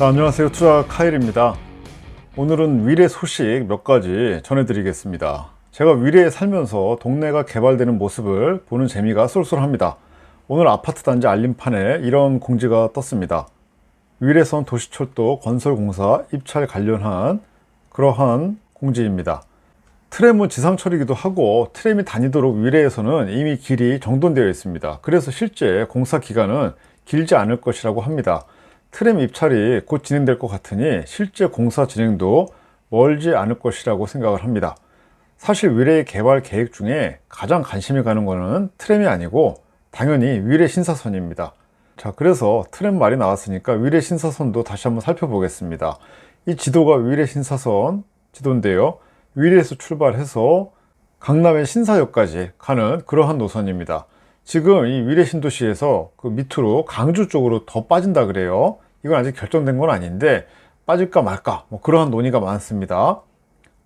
안녕하세요. 투자 카일입니다. 오늘은 위례 소식 몇 가지 전해드리겠습니다. 제가 위례에 살면서 동네가 개발되는 모습을 보는 재미가 쏠쏠합니다. 오늘 아파트 단지 알림판에 이런 공지가 떴습니다. 위례선 도시철도 건설공사 입찰 관련한 그러한 공지입니다. 트램은 지상철이기도 하고 트램이 다니도록 위례에서는 이미 길이 정돈되어 있습니다. 그래서 실제 공사 기간은 길지 않을 것이라고 합니다. 트램 입찰이 곧 진행될 것 같으니 실제 공사 진행도 멀지 않을 것이라고 생각을 합니다. 사실 위례의 개발 계획 중에 가장 관심이 가는 것은 트램이 아니고 당연히 위례 신사선입니다. 자, 그래서 트램 말이 나왔으니까 위례 신사선도 다시 한번 살펴보겠습니다. 이 지도가 위례 신사선 지도인데요. 위례에서 출발해서 강남의 신사역까지 가는 그러한 노선입니다. 지금 이 위례 신도시에서 그 밑으로 강주 쪽으로 더 빠진다 그래요. 이건 아직 결정된 건 아닌데 빠질까 말까 뭐 그러한 논의가 많습니다.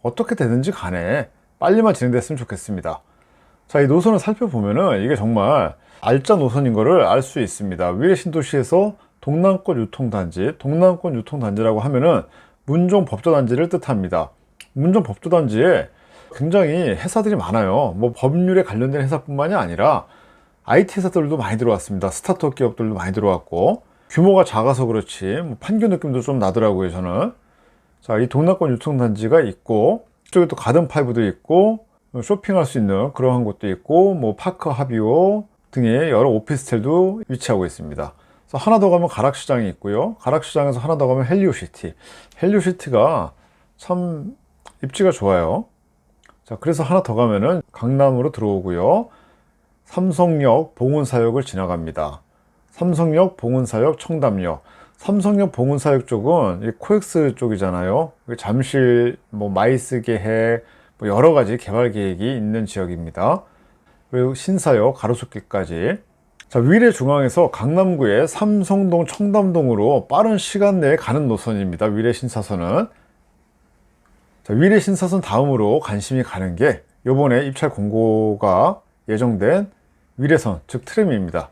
어떻게 되든지 간에 빨리만 진행됐으면 좋겠습니다. 자, 이 노선을 살펴보면은 이게 정말 알짜 노선인 거를 알 수 있습니다. 위례 신도시에서 동남권 유통단지, 동남권 유통단지라고 하면은 문종 법조단지를 뜻합니다. 문종 법조단지에 굉장히 회사들이 많아요. 뭐 법률에 관련된 회사뿐만이 아니라 IT 회사들도 많이 들어왔습니다. 스타트업 기업들도 많이 들어왔고 규모가 작아서 그렇지 뭐 판교 느낌도 좀 나더라고요, 저는. 자, 이 동남권 유통단지가 있고 이쪽에 또 가든파이브도 있고 쇼핑할 수 있는 그러한 곳도 있고 뭐 파크 하비오 등의 여러 오피스텔도 위치하고 있습니다. 그래서 하나 더 가면 가락시장이 있고요. 가락시장에서 하나 더 가면 헬리오시티. 헬리오시티가 참 입지가 좋아요. 자, 그래서 하나 더 가면은 강남으로 들어오고요. 삼성역 봉은사역을 지나갑니다. 삼성역 봉은사역 청담역. 삼성역 봉은사역 쪽은 코엑스 쪽이잖아요. 잠실 뭐 마이스계획 뭐 여러 가지 개발 계획이 있는 지역입니다. 그리고 신사역 가로수길까지. 자, 위례 중앙에서 강남구의 삼성동 청담동으로 빠른 시간 내에 가는 노선입니다. 위례 신사선은. 자, 위례 신사선 다음으로 관심이 가는 게 이번에 입찰 공고가 예정된 위례선, 즉 트램입니다.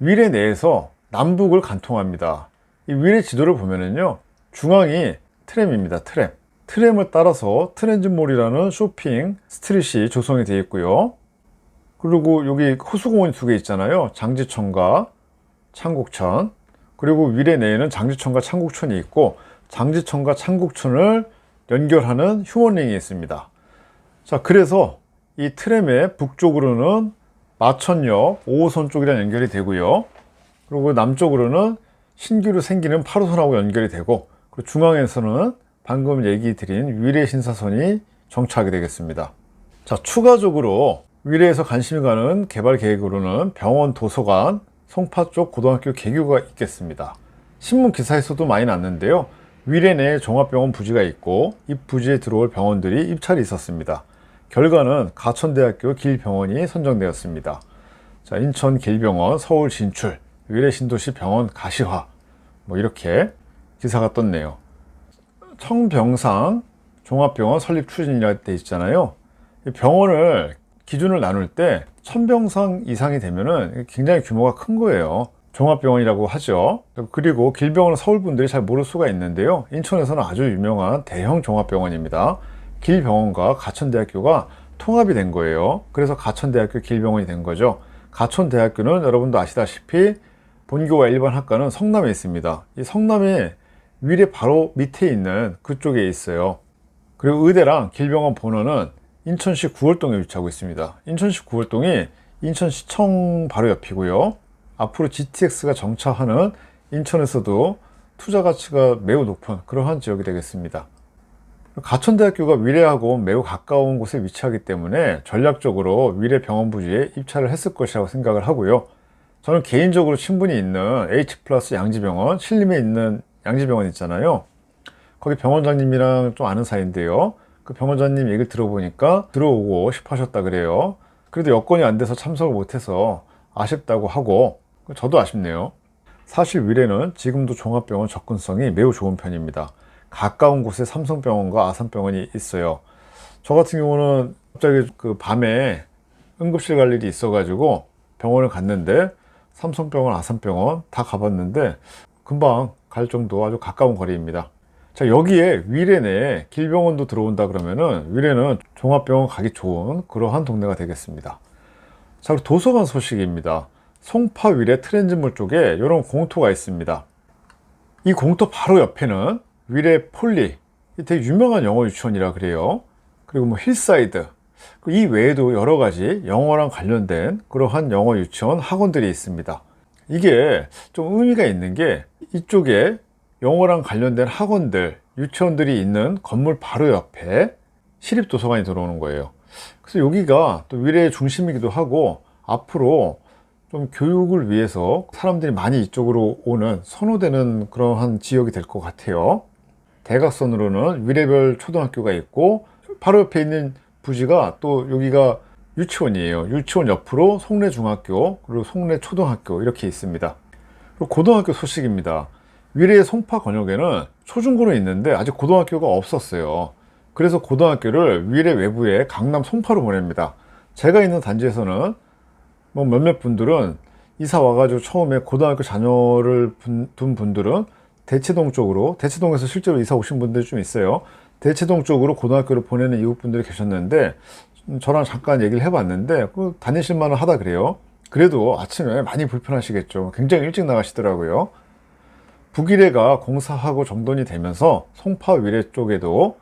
위례 내에서 남북을 관통합니다. 이 위례 지도를 보면은요, 중앙이 트램입니다. 트램. 트램을 따라서 트렌즈몰이라는 쇼핑 스트릿이 조성이 되어 있고요. 그리고 여기 호수공원이 두 개 있잖아요. 장지천과 창곡천. 그리고 위례 내에는 장지천과 창곡천이 있고 장지천과 창곡천을 연결하는 휴먼링이 있습니다. 자, 그래서 이 트램의 북쪽으로는 마천역 5호선 쪽이랑 연결이 되고요. 그리고 남쪽으로는 신규로 생기는 8호선하고 연결이 되고, 그리고 중앙에서는 방금 얘기 드린 위례 신사선이 정차하게 되겠습니다. 자, 추가적으로 위례에서 관심이 가는 개발 계획으로는 병원, 도서관, 송파 쪽 고등학교 개교가 있겠습니다. 신문 기사에서도 많이 났는데요. 위례 내에 종합병원 부지가 있고 이 부지에 들어올 병원들이 입찰이 있었습니다. 결과는 가천대학교 길병원이 선정되었습니다. 자, 인천 길병원 서울 진출, 위례 신도시 병원 가시화 뭐 이렇게 기사가 떴네요. 청병상 종합병원 설립 추진이라 돼 있잖아요. 병원을 기준을 나눌 때 1000병상 이상이 되면은 굉장히 규모가 큰 거예요. 종합병원이라고 하죠. 그리고 길병원은 서울 분들이 잘 모를 수가 있는데요. 인천에서는 아주 유명한 대형 종합병원입니다. 길병원과 가천대학교가 통합이 된 거예요. 그래서 가천대학교 길병원이 된 거죠. 가천대학교는 여러분도 아시다시피 본교와 일반 학과는 성남에 있습니다. 이 성남에 위례 바로 밑에 있는 그쪽에 있어요. 그리고 의대랑 길병원 본원은 인천시 구월동에 위치하고 있습니다. 인천시 구월동이 인천시청 바로 옆이고요. 앞으로 GTX가 정차하는 인천에서도 투자 가치가 매우 높은 그러한 지역이 되겠습니다. 가천대학교가 위례하고 매우 가까운 곳에 위치하기 때문에 전략적으로 위례 병원 부지에 입찰을 했을 것이라고 생각을 하고요. 저는 개인적으로 친분이 있는 H플러스 양지병원, 신림에 있는 양지병원 있잖아요. 거기 병원장님이랑 좀 아는 사이인데요. 그 병원장님 얘기를 들어보니까 들어오고 싶어 하셨다 그래요. 그래도 여건이 안 돼서 참석을 못해서 아쉽다고 하고, 저도 아쉽네요. 사실 위례는 지금도 종합병원 접근성이 매우 좋은 편입니다. 가까운 곳에 삼성병원과 아산병원이 있어요. 저 같은 경우는 갑자기 그 밤에 응급실 갈 일이 있어가지고 병원을 갔는데 삼성병원, 아산병원 다 가봤는데 금방 갈 정도 아주 가까운 거리입니다. 자, 여기에 위례 내에 길병원도 들어온다 그러면은 위례는 종합병원 가기 좋은 그러한 동네가 되겠습니다. 자, 그리고 도서관 소식입니다. 송파 위례 트랜지몰 쪽에 이런 공터가 있습니다. 이 공터 바로 옆에는 위례 폴리, 되게 유명한 영어 유치원이라 그래요. 그리고 뭐 힐사이드, 이 외에도 여러 가지 영어랑 관련된 그러한 영어 유치원 학원들이 있습니다. 이게 좀 의미가 있는 게 이쪽에 영어랑 관련된 학원들, 유치원들이 있는 건물 바로 옆에 시립도서관이 들어오는 거예요. 그래서 여기가 또 위례의 중심이기도 하고 앞으로 좀 교육을 위해서 사람들이 많이 이쪽으로 오는 선호되는 그러한 지역이 될 것 같아요. 대각선으로는 위례별 초등학교가 있고 바로 옆에 있는 부지가 또 여기가 유치원이에요. 유치원 옆으로 송내중학교 그리고 송내초등학교 이렇게 있습니다. 그리고 고등학교 소식입니다. 위례의 송파권역에는 초중고는 있는데 아직 고등학교가 없었어요. 그래서 고등학교를 위례 외부의 강남 송파로 보냅니다. 제가 있는 단지에서는 뭐 몇몇 분들은 이사 와가지고 처음에 고등학교 자녀를 둔 분들은 대치동 쪽으로, 대치동에서 실제로 이사 오신 분들이 좀 있어요. 대치동 쪽으로 고등학교를 보내는 이웃분들이 계셨는데 저랑 잠깐 얘기를 해봤는데 다니실 만은 하다 그래요. 그래도 아침에 많이 불편하시겠죠. 굉장히 일찍 나가시더라고요. 북위례가 공사하고 정돈이 되면서 송파 위례 쪽에도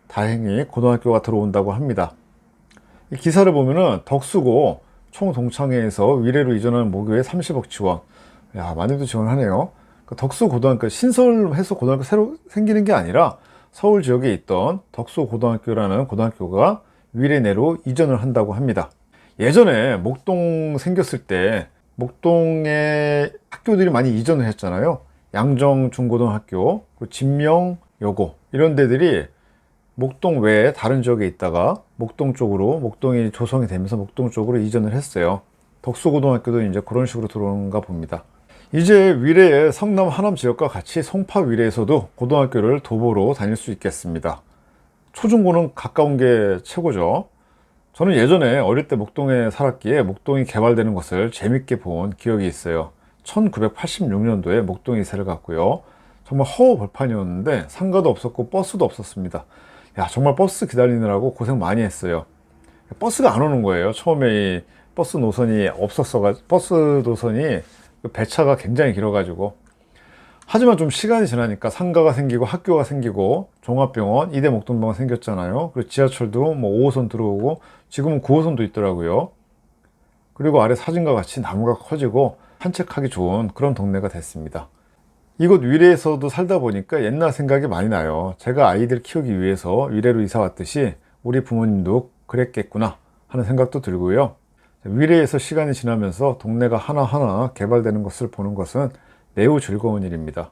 다행히 고등학교가 들어온다고 합니다. 이 기사를 보면은 덕수고 총동창회에서 위례로 이전하는 모교에 30억 지원. 야, 많이도 지원하네요. 덕수고등학교, 신설해서 고등학교 새로 생기는 게 아니라 서울 지역에 있던 덕수고등학교라는 고등학교가 위례 내로 이전을 한다고 합니다. 예전에 목동 생겼을 때 목동에 학교들이 많이 이전을 했잖아요. 양정중고등학교, 진명여고 이런 데들이 목동 외에 다른 지역에 있다가 목동 쪽으로, 목동이 조성이 되면서 목동 쪽으로 이전을 했어요. 덕수고등학교도 이제 그런 식으로 들어오는가 봅니다. 이제 위례의 성남 하남 지역과 같이 송파 위례에서도 고등학교를 도보로 다닐 수 있겠습니다. 초중고는 가까운 게 최고죠. 저는 예전에 어릴 때 목동에 살았기에 목동이 개발되는 것을 재밌게 본 기억이 있어요. 1986년도에 목동 이사를 갔고요. 정말 허허벌판이었는데 상가도 없었고 버스도 없었습니다. 야, 정말 버스 기다리느라고 고생 많이 했어요. 버스가 안 오는 거예요. 처음에 이 버스 노선이 없었어가지고, 버스 노선이 배차가 굉장히 길어가지고. 하지만 좀 시간이 지나니까 상가가 생기고 학교가 생기고 종합병원, 이대 목동병원 생겼잖아요. 그리고 지하철도 뭐 5호선 들어오고 지금은 9호선도 있더라고요. 그리고 아래 사진과 같이 나무가 커지고 산책하기 좋은 그런 동네가 됐습니다. 이곳 위례에서도 살다 보니까 옛날 생각이 많이 나요. 제가 아이들 키우기 위해서 위례로 이사 왔듯이 우리 부모님도 그랬겠구나 하는 생각도 들고요. 위례에서 시간이 지나면서 동네가 하나하나 개발되는 것을 보는 것은 매우 즐거운 일입니다.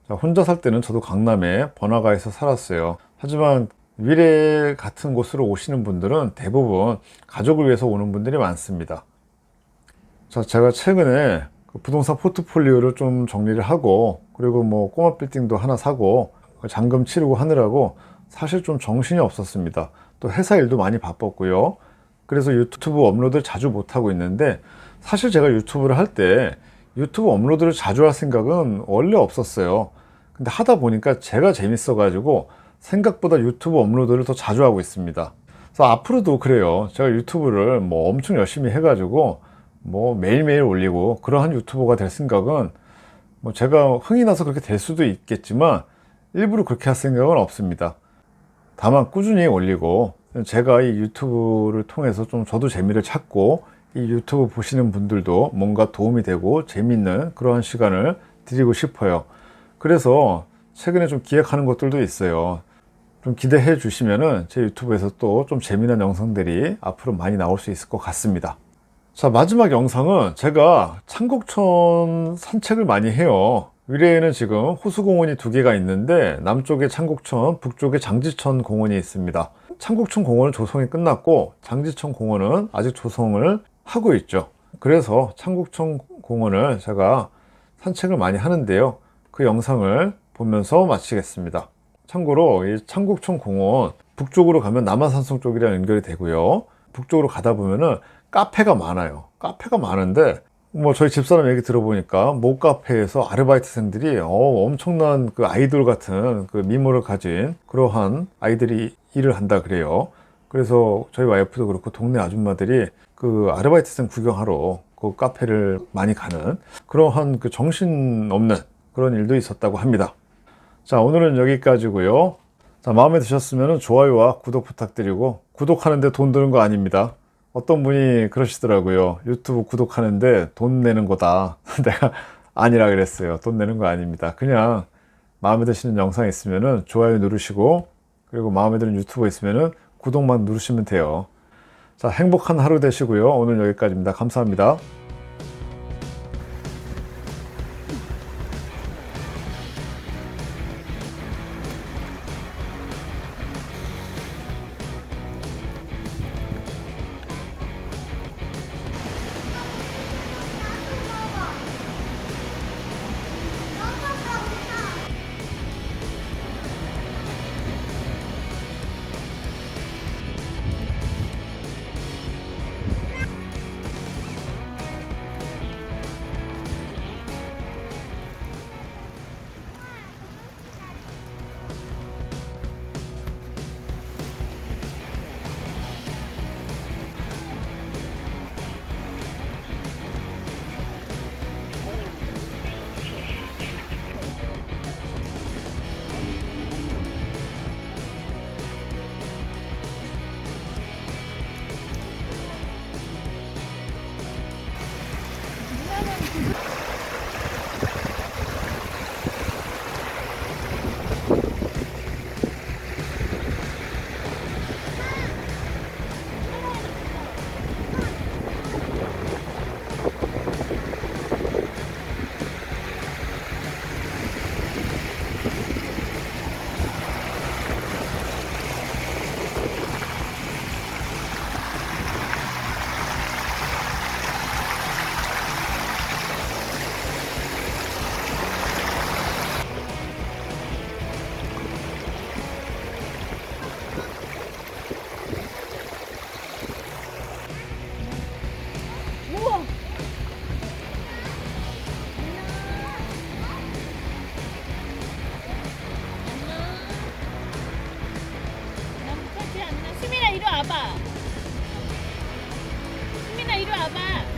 자, 혼자 살 때는 저도 강남에 번화가에서 살았어요. 하지만 위례 같은 곳으로 오시는 분들은 대부분 가족을 위해서 오는 분들이 많습니다. 자, 제가 최근에 부동산 포트폴리오를 좀 정리를 하고 그리고 뭐 꼬마 빌딩도 하나 사고 잔금 치르고 하느라고 사실 좀 정신이 없었습니다. 또 회사 일도 많이 바빴고요. 그래서 유튜브 업로드를 자주 못하고 있는데 사실 제가 유튜브를 할 때 유튜브 업로드를 자주 할 생각은 원래 없었어요. 근데 하다 보니까 제가 재밌어 가지고 생각보다 유튜브 업로드를 더 자주 하고 있습니다. 그래서 앞으로도 그래요. 제가 유튜브를 뭐 엄청 열심히 해 가지고 뭐 매일매일 올리고 그러한 유튜버가 될 생각은 뭐 제가 흥이 나서 그렇게 될 수도 있겠지만 일부러 그렇게 할 생각은 없습니다. 다만 꾸준히 올리고 제가 이 유튜브를 통해서 좀 저도 재미를 찾고 이 유튜브 보시는 분들도 뭔가 도움이 되고 재밌는 그러한 시간을 드리고 싶어요. 그래서 최근에 좀 기획하는 것들도 있어요. 좀 기대해 주시면은 제 유튜브에서 또 좀 재미난 영상들이 앞으로 많이 나올 수 있을 것 같습니다. 자, 마지막 영상은 제가 창곡천 산책을 많이 해요. 위례에는 지금 호수공원이 2개가 있는데 남쪽에 창곡천, 북쪽에 장지천 공원이 있습니다. 창곡천 공원은 조성이 끝났고 장지천 공원은 아직 조성을 하고 있죠. 그래서 창곡천 공원을 제가 산책을 많이 하는데요. 그 영상을 보면서 마치겠습니다. 참고로 이 창곡천 공원 북쪽으로 가면 남한산성 쪽이랑 연결이 되고요. 북쪽으로 가다 보면은 카페가 많아요. 카페가 많은데 뭐 저희 집사람 얘기 들어보니까 모 카페에서 아르바이트생들이 엄청난 그 아이돌 같은 그 미모를 가진 그러한 아이들이 일을 한다 그래요. 그래서 저희 와이프도 그렇고 동네 아줌마들이 그 아르바이트생 구경하러 그 카페를 많이 가는 그러한 그 정신 없는 그런 일도 있었다고 합니다. 자, 오늘은 여기까지고요. 자, 마음에 드셨으면 좋아요와 구독 부탁드리고, 구독하는데 돈 드는 거 아닙니다. 어떤 분이 그러시더라고요. 유튜브 구독하는데 돈 내는 거다. 내가 아니라 그랬어요. 돈 내는 거 아닙니다. 그냥 마음에 드시는 영상 있으면 좋아요 누르시고, 그리고 마음에 드는 유튜브 있으면 구독만 누르시면 돼요. 자, 행복한 하루 되시고요. 오늘 여기까지입니다. 감사합니다. 수민아 이리 와봐. 수민아 이리 와봐.